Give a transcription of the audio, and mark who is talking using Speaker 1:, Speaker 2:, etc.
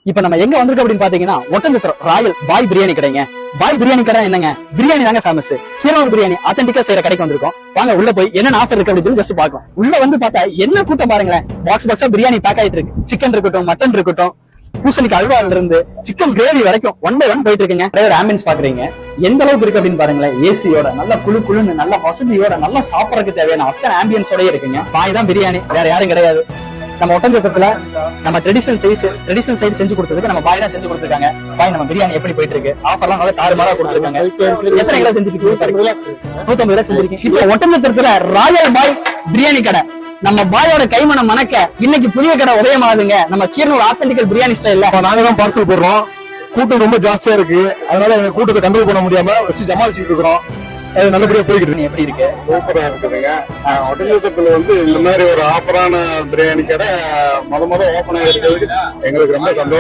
Speaker 1: இப்ப நம்ம எங்க வந்திருக்கோம் அப்படின்னு பாத்தீங்கன்னா ஒட்டஞ்சத்திரம் ராயல் பாய் பிரியாணி கடைங்க. பாய் பிரியாணி கடை என்னங்க, பிரியாணி தாங்க ஃபேமஸ். கீரனூர் பிரியாணி ஆத்தென்டிக்கா செய்யற கடைக்கு வந்திருக்கோம். வாங்க உள்ள போய் என்ன ஆஃபர் இருக்கு அப்படின்னு சொல்லி ஜஸ்ட் பார்க்கலாம். உள்ள வந்து பார்த்தா என்ன கூட்டம் பாருங்களேன். பாக்ஸா பிரியாணி பேக் ஆயிட்டு இருக்கு. சிக்கன் இருக்கட்டும், மட்டன் இருக்கட்டும், பூசணிக்கு அல்வால இருந்து சிக்கன் கிரேவி வரைக்கும் ஒன் பை ஒன் போயிட்டு இருக்குங்க. டிரைவர் ஆம்பியன்ஸ் பாக்குறீங்க எந்த அளவுக்கு இருக்கு அப்படின்னு பாருங்களேன். ஏசியோட நல்ல குழுன்னு நல்ல வசதியோட நல்லா சாப்பிடறதுக்கு தேவையான அத்தனை ஆம்பியன்ஸோட இருக்குங்க. பாய் தான் பிரியாணி, வேற யாரும் கிடையாது. நம்ம ஒட்டஞ்சத்திரத்துல நம்ம ட்ரெடிஷனல் சைடு செஞ்சு கொடுத்ததுக்கு நம்ம பாய் தான் செஞ்சு கொடுத்துருக்காங்க. பாய் நம்ம பிரியாணி எப்படி போயிட்டு இருக்கு, ஆஃபர்லாம் நல்லா தாறுமாறா கொடுத்துருக்காங்க. எத்தனை கிலோ செஞ்சுட்டு 150 கிலோ செஞ்சிருக்கீங்க. இப்போ ஒட்டஞ்சத்திரத்துல ராயல் பாய் பிரியாணி கடை நம்ம பாயோட கைமணம் மணக்க இன்னைக்கு புதிய கடை உதயமாகுதுங்க. நம்ம கீரனூர் ஆத்தென்டிக்கல் பிரியாணி ஸ்டைல்ல
Speaker 2: நாங்க தான் பார்சல் போடுறோம். கூட்டம் ரொம்ப ஜாஸ்தியா இருக்கு, அதனால எங்க கூட்டத்தை கண்ட்ரோல் பண்ண முடியாம வச்சு சமாளிச்சுட்டு இருக்கிறோம். அது நல்லபடியா போய்கிட்டு இருக்கு.
Speaker 1: எப்படி இருக்கு?
Speaker 2: சூப்பரா இருக்குதுங்க. ஒட்டஞ்சத்திரத்துல இந்த மாதிரி ஒரு ஆஃபரான பிரியாணி கடை முத ஓபன் ஆகிருக்கிறது எங்களுக்கு ரொம்ப சந்தோஷம்.